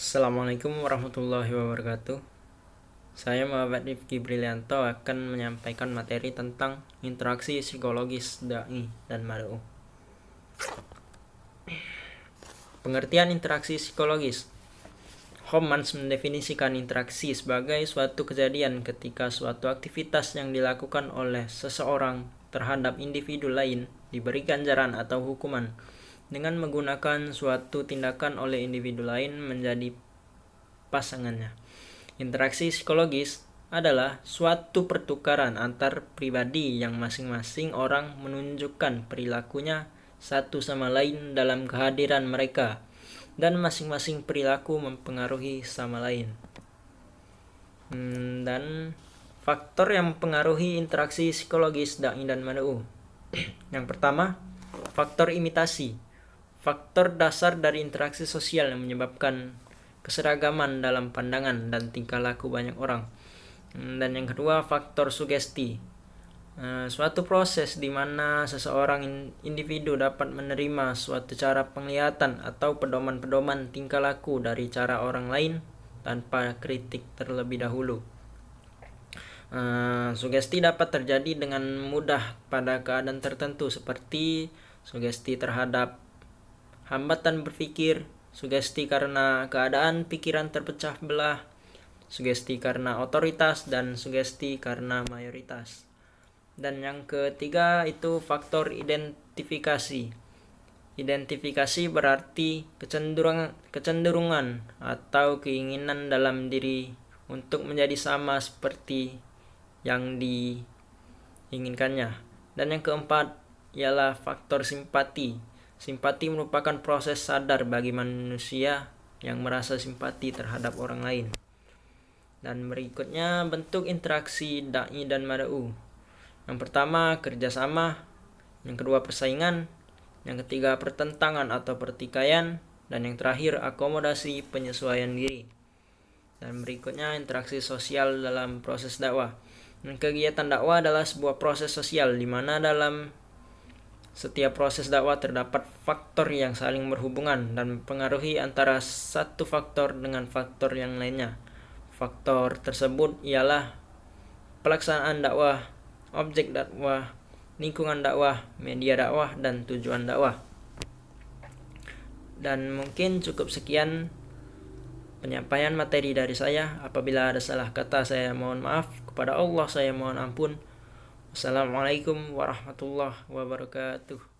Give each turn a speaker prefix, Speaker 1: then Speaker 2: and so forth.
Speaker 1: Assalamualaikum warahmatullahi wabarakatuh. Saya Muhammad Rifki Brilianto akan menyampaikan materi tentang interaksi psikologis dai dan mad'u. Pengertian interaksi psikologis. Homans mendefinisikan interaksi sebagai suatu kejadian ketika suatu aktivitas yang dilakukan oleh seseorang terhadap individu lain diberi ganjaran atau hukuman dengan menggunakan suatu tindakan oleh individu lain menjadi pasangannya. Interaksi psikologis adalah suatu pertukaran antar pribadi yang masing-masing orang menunjukkan perilakunya satu sama lain dalam kehadiran mereka, dan masing-masing perilaku mempengaruhi sama lain. Dan faktor yang mempengaruhi interaksi psikologis dai dan mad'u. Yang pertama, faktor imitasi. Faktor dasar dari interaksi sosial yang menyebabkan keseragaman dalam pandangan dan tingkah laku banyak orang. Dan yang kedua, faktor sugesti. Suatu proses di mana seseorang individu dapat menerima suatu cara penglihatan atau pedoman-pedoman tingkah laku dari cara orang lain tanpa kritik terlebih dahulu. Sugesti dapat terjadi dengan mudah pada keadaan tertentu seperti sugesti terhadap hambatan berpikir, sugesti karena keadaan pikiran terpecah belah, sugesti karena otoritas, dan sugesti karena mayoritas. Dan yang ketiga itu faktor identifikasi. Identifikasi berarti kecenderungan atau keinginan dalam diri untuk menjadi sama seperti yang diinginkannya. Dan yang keempat ialah faktor simpati. Simpati merupakan proses sadar bagi manusia yang merasa simpati terhadap orang lain. Dan berikutnya bentuk interaksi dai dan mad'u. Yang pertama, kerjasama. Yang kedua, persaingan. Yang ketiga, pertentangan atau pertikaian. Dan yang terakhir, akomodasi penyesuaian diri. Dan berikutnya, interaksi sosial dalam proses dakwah. Dan kegiatan dakwah adalah sebuah proses sosial di mana dalam setiap proses dakwah terdapat faktor yang saling berhubungan dan mempengaruhi antara satu faktor dengan faktor yang lainnya. Faktor tersebut ialah pelaksanaan dakwah, objek dakwah, lingkungan dakwah, media dakwah, dan tujuan dakwah. Dan mungkin cukup sekian penyampaian materi dari saya. Apabila ada salah kata, saya mohon maaf. Kepada Allah saya mohon ampun. Wassalamualaikum warahmatullahi wabarakatuh.